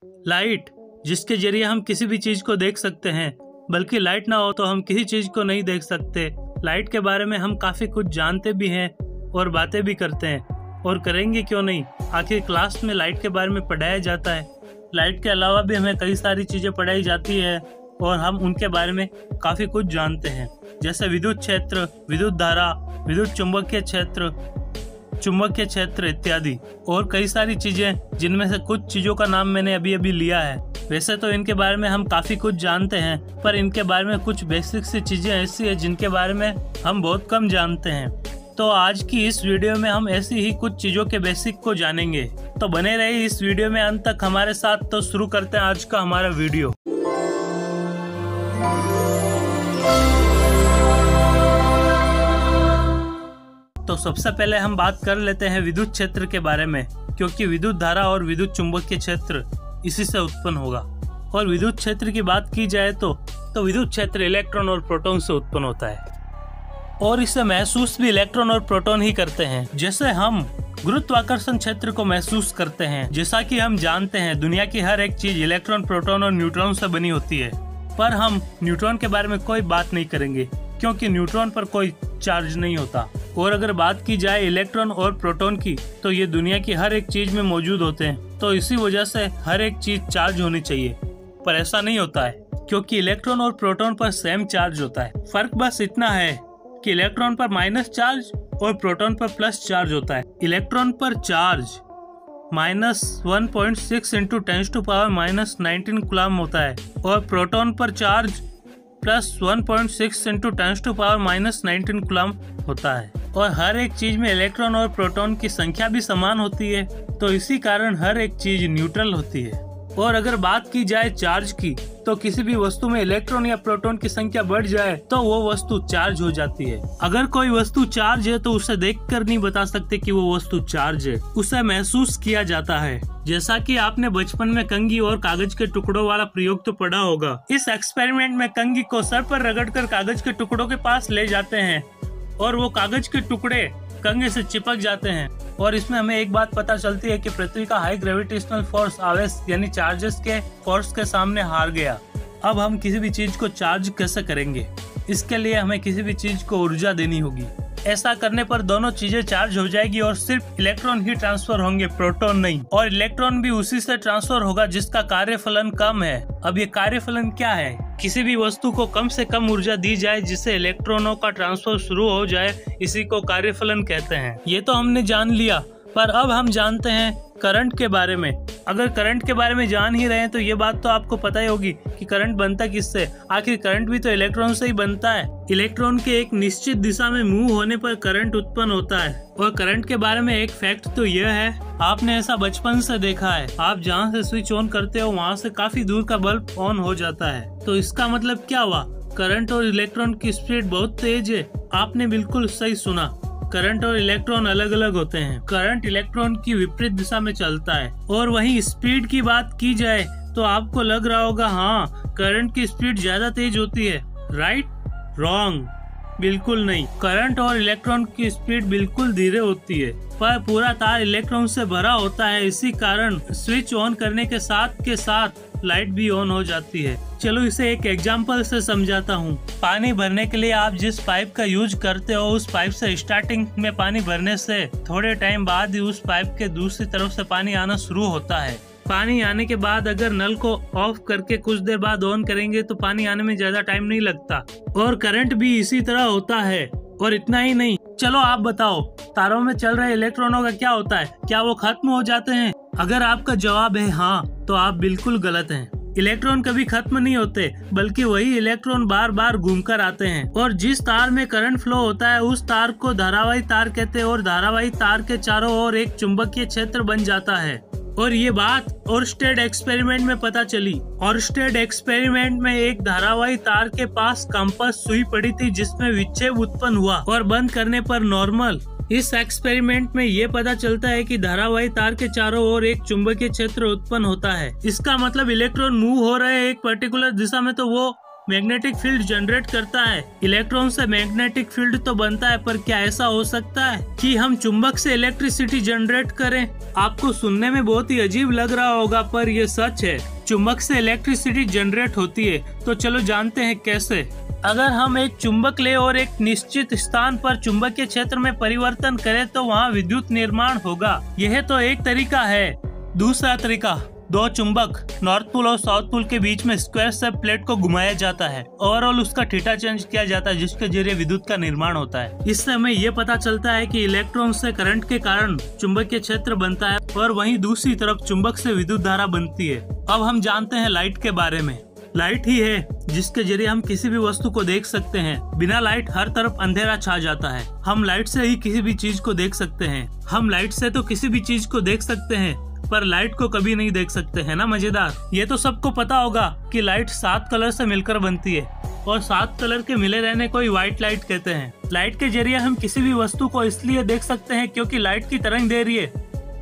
Light, जिसके जरिए हम किसी भी चीज को देख सकते हैं, बल्कि लाइट ना हो तो हम किसी चीज को नहीं देख सकते। लाइट के बारे में हम काफी कुछ जानते भी हैं और बातें भी करते हैं, और करेंगे क्यों नहीं। आखिर क्लास में लाइट के बारे में पढ़ाया जाता है। लाइट के अलावा भी हमें कई सारी चीजें पढ़ाई जाती है और हम उनके बारे में काफी कुछ जानते हैं, जैसे विद्युत क्षेत्र, विद्युत धारा, विद्युत चुंबकीय क्षेत्र इत्यादि, और कई सारी चीजें जिनमें से कुछ चीजों का नाम मैंने अभी अभी लिया है। वैसे तो इनके बारे में हम काफी कुछ जानते हैं, पर इनके बारे में कुछ बेसिक सी चीजें ऐसी है जिनके बारे में हम बहुत कम जानते हैं। तो आज की इस वीडियो में हम ऐसी ही कुछ चीजों के बेसिक को जानेंगे। तो बने रहिए इस वीडियो में अंत तक हमारे साथ। तो शुरू करते हैं आज का हमारा वीडियो। तो सबसे पहले हम बात कर लेते हैं विद्युत क्षेत्र के बारे में, क्योंकि विद्युत धारा और विद्युत चुंबकीय क्षेत्र इसी से उत्पन्न होगा। और विद्युत क्षेत्र की बात की जाए तो विद्युत क्षेत्र इलेक्ट्रॉन और प्रोटॉन से उत्पन्न होता है, और इसे महसूस भी इलेक्ट्रॉन और प्रोटॉन ही करते हैं। जैसे हम गुरुत्वाकर्षण क्षेत्र को महसूस करते हैं। जैसा कि हम जानते हैं, दुनिया की हर एक चीज इलेक्ट्रॉन, प्रोटॉन और न्यूट्रॉन से बनी होती है, पर हम न्यूट्रॉन के बारे में कोई बात नहीं करेंगे, क्योंकि न्यूट्रॉन पर कोई चार्ज नहीं होता। और अगर बात की जाए इलेक्ट्रॉन और प्रोटॉन की, तो ये दुनिया की हर एक चीज में मौजूद होते हैं। तो इसी वजह से हर एक चीज चार्ज होनी चाहिए, पर ऐसा नहीं होता है, क्योंकि इलेक्ट्रॉन और प्रोटॉन पर सेम चार्ज होता है। फर्क बस इतना है कि इलेक्ट्रॉन पर माइनस चार्ज और प्रोटॉन पर प्लस चार्ज होता है। इलेक्ट्रॉन पर चार्ज -1.6 × 10⁻⁻19 कूलम होता है, और प्रोटॉन पर चार्ज +1.6 × 10⁻⁻19 कूलम होता है। और हर एक चीज में इलेक्ट्रॉन और प्रोटॉन की संख्या भी समान होती है, तो इसी कारण हर एक चीज न्यूट्रल होती है। और अगर बात की जाए चार्ज की, तो किसी भी वस्तु में इलेक्ट्रॉन या प्रोटॉन की संख्या बढ़ जाए तो वो वस्तु चार्ज हो जाती है। अगर कोई वस्तु चार्ज है तो उसे देखकर नहीं बता सकते कि वो वस्तु चार्ज है, उसे महसूस किया जाता है। जैसा कि आपने बचपन में कंघी और कागज के टुकड़ों वाला प्रयोग तो पढ़ा होगा। इस एक्सपेरिमेंट में कंघी को सर पर रगड़कर कागज के टुकड़ों के पास ले जाते हैं, और वो कागज के टुकड़े कंघे से चिपक जाते हैं। और इसमें हमें एक बात पता चलती है कि पृथ्वी का हाई ग्रेविटेशनल फोर्स आवेश यानी चार्जेस के फोर्स के सामने हार गया। अब हम किसी भी चीज को चार्ज कैसे करेंगे? इसके लिए हमें किसी भी चीज को ऊर्जा देनी होगी। ऐसा करने पर दोनों चीजें चार्ज हो जाएगी और सिर्फ इलेक्ट्रॉन ही ट्रांसफर होंगे, प्रोटॉन नहीं। और इलेक्ट्रॉन भी उसी से ट्रांसफर होगा जिसका कार्यफलन कम है। अब ये कार्यफलन क्या है? किसी भी वस्तु को कम से कम ऊर्जा दी जाए जिससे इलेक्ट्रॉनों का ट्रांसफर शुरू हो जाए, इसी को कार्यफलन कहते हैं। ये तो हमने जान लिया, पर अब हम जानते हैं करंट के बारे में। अगर करंट के बारे में जान ही रहे हैं तो ये बात तो आपको पता ही होगी कि करंट बनता किससे। आखिर करंट भी तो इलेक्ट्रॉन से ही बनता है। इलेक्ट्रॉन के एक निश्चित दिशा में मूव होने पर करंट उत्पन्न होता है। और करंट के बारे में एक फैक्ट तो यह है, आपने ऐसा बचपन से देखा है, आप जहाँ से स्विच ऑन करते हो वहाँ से काफी दूर का बल्ब ऑन हो जाता है। तो इसका मतलब क्या हुआ? करंट और इलेक्ट्रॉन की स्पीड बहुत तेज है। आपने बिल्कुल सही सुना, करंट और इलेक्ट्रॉन अलग अलग होते हैं। करंट इलेक्ट्रॉन की विपरीत दिशा में चलता है। और वहीं स्पीड की बात की जाए तो आपको लग रहा होगा, हाँ करंट की स्पीड ज्यादा तेज होती है, राइट? रॉन्ग, बिल्कुल नहीं। करंट और इलेक्ट्रॉन की स्पीड बिल्कुल धीरे होती है, पर पूरा तार इलेक्ट्रॉन से भरा होता है। इसी कारण स्विच ऑन करने के साथ लाइट भी ऑन हो जाती है। चलो इसे एक एग्जांपल से समझाता हूँ। पानी भरने के लिए आप जिस पाइप का यूज करते हो, उस पाइप से स्टार्टिंग में पानी भरने से थोड़े टाइम बाद ही उस पाइप के दूसरी तरफ से पानी आना शुरू होता है। पानी आने के बाद अगर नल को ऑफ करके कुछ देर बाद ऑन करेंगे तो पानी आने में ज्यादा टाइम नहीं लगता। और करंट भी इसी तरह होता है। और इतना ही नहीं, चलो आप बताओ, तारों में चल रहे इलेक्ट्रॉनों का क्या होता है? क्या वो खत्म हो जाते हैं? अगर आपका जवाब है हाँ, तो आप बिल्कुल गलत हैं। इलेक्ट्रॉन कभी खत्म नहीं होते, बल्कि वही इलेक्ट्रॉन बार बार घूमकर आते हैं। और जिस तार में करंट फ्लो होता है उस तार को धारावाही तार कहते हैं, और धारावाही तार के चारों ओर एक चुंबकीय क्षेत्र बन जाता है। और ये बात ओरस्टेड एक्सपेरिमेंट में पता चली। ओरस्टेड एक्सपेरिमेंट में एक धारावाही तार के पास कंपास सुई पड़ी थी जिसमें विक्षेप उत्पन्न हुआ, और बंद करने पर नॉर्मल। इस एक्सपेरिमेंट में ये पता चलता है कि धारावाही तार के चारों ओर एक चुंबकीय क्षेत्र उत्पन्न होता है। इसका मतलब इलेक्ट्रॉन मूव हो रहे हैं एक पर्टिकुलर दिशा में, तो वो मैग्नेटिक फील्ड जनरेट करता है। इलेक्ट्रॉन से मैग्नेटिक फील्ड तो बनता है, पर क्या ऐसा हो सकता है कि हम चुंबक से इलेक्ट्रिसिटी जनरेट करें? आपको सुनने में बहुत ही अजीब लग रहा होगा, पर यह सच है। चुंबक से इलेक्ट्रिसिटी जनरेट होती है। तो चलो जानते हैं कैसे। अगर हम एक चुंबक ले और एक निश्चित स्थान पर चुंबकीय क्षेत्र में परिवर्तन करें तो वहाँ विद्युत निर्माण होगा। यह तो एक तरीका है। दूसरा तरीका, दो चुंबक नॉर्थ पोल और साउथ पोल के बीच में स्क्वायर शेप प्लेट को घुमाया जाता है। ओवरऑल उसका थीटा चेंज किया जाता है, जिसके जरिए विद्युत का निर्माण होता है। इससे हमें ये पता चलता है कि इलेक्ट्रॉन से करंट के कारण चुंबकीय क्षेत्र बनता है और वहीं दूसरी तरफ चुंबक से विद्युत धारा बनती है। अब हम जानते हैं लाइट के बारे में। लाइट ही है जिसके जरिए हम किसी भी वस्तु को देख सकते हैं। बिना लाइट हर तरफ अंधेरा छा जाता है। हम लाइट से ही किसी भी चीज को देख सकते हैं। हम लाइट से तो किसी भी चीज को देख सकते हैं, पर लाइट को कभी नहीं देख सकते, है ना मजेदार। ये तो सबको पता होगा कि लाइट 7 कलर से मिलकर बनती है और 7 कलर के मिले रहने को ही व्हाइट लाइट कहते हैं। लाइट के जरिए हम किसी भी वस्तु को इसलिए देख सकते हैं क्योंकि लाइट की तरंग दैर्घ्य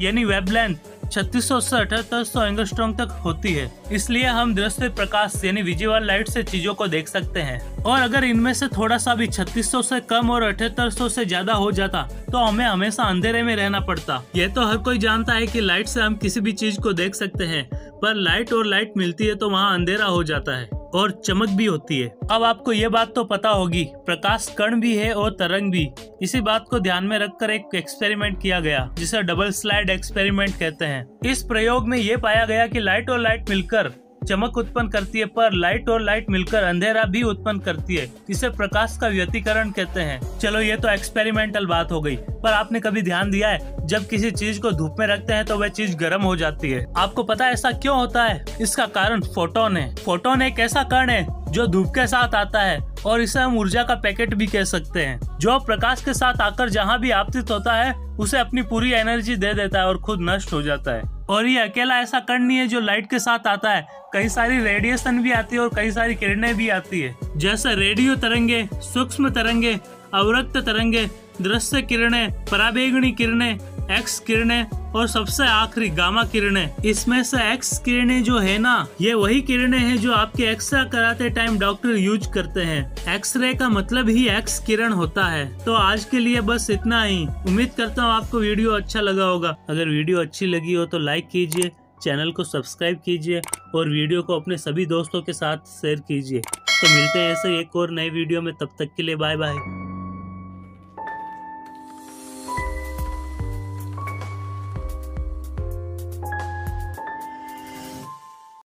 यानी वेवलेंथ 3600 से 7800 एंगस्ट्रॉम तक होती है। इसलिए हम दृश्य प्रकाश यानी विजुअल लाइट से चीजों को देख सकते हैं। और अगर इनमें से थोड़ा सा भी 3600 से कम और 7800 से ज्यादा हो जाता तो हमें हमेशा अंधेरे में रहना पड़ता। यह तो हर कोई जानता है कि लाइट से हम किसी भी चीज को देख सकते हैं, पर लाइट और लाइट मिलती है तो वहाँ अंधेरा हो जाता है और चमक भी होती है। अब आपको ये बात तो पता होगी, प्रकाश कण भी है और तरंग भी। इसी बात को ध्यान में रखकर एक एक्सपेरिमेंट किया गया जिसे डबल स्लाइड एक्सपेरिमेंट कहते हैं। इस प्रयोग में ये पाया गया कि लाइट और लाइट मिलकर चमक उत्पन्न करती है, पर लाइट और लाइट मिलकर अंधेरा भी उत्पन्न करती है। इसे प्रकाश का व्यतिकरण कहते हैं। चलो ये तो एक्सपेरिमेंटल बात हो गई, पर आपने कभी ध्यान दिया है जब किसी चीज को धूप में रखते हैं तो वह चीज गर्म हो जाती है? आपको पता है ऐसा क्यों होता है? इसका कारण फोटोन है। फोटोन एक ऐसा कण है जो धूप के साथ आता है और इसे हम ऊर्जा का पैकेट भी कह सकते हैं, जो प्रकाश के साथ आकर जहाँ भी आपतित होता है उसे अपनी पूरी एनर्जी दे देता है और खुद नष्ट हो जाता है। और ये अकेला ऐसा कण नहीं है जो लाइट के साथ आता है। कई सारी रेडिएशन भी आती है और कई सारी किरणें भी आती है, जैसे रेडियो तरंगे, सूक्ष्म तरंगे, अवरक्त तरंगे, दृश्य किरणें, पराबैंगनी किरणें, एक्स किरणें और सबसे आखिरी गामा किरणें। इसमें से एक्स किरणें जो है ना, ये वही किरणें हैं जो आपके एक्सरे कराते टाइम डॉक्टर यूज करते हैं। एक्सरे का मतलब ही एक्स किरण होता है। तो आज के लिए बस इतना ही। उम्मीद करता हूँ आपको वीडियो अच्छा लगा होगा। अगर वीडियो अच्छी लगी हो तो लाइक कीजिए, चैनल को सब्सक्राइब कीजिए और वीडियो को अपने सभी दोस्तों के साथ शेयर कीजिए। तो मिलते हैं ऐसे एक और नए वीडियो में, तब तक के लिए बाय बाय।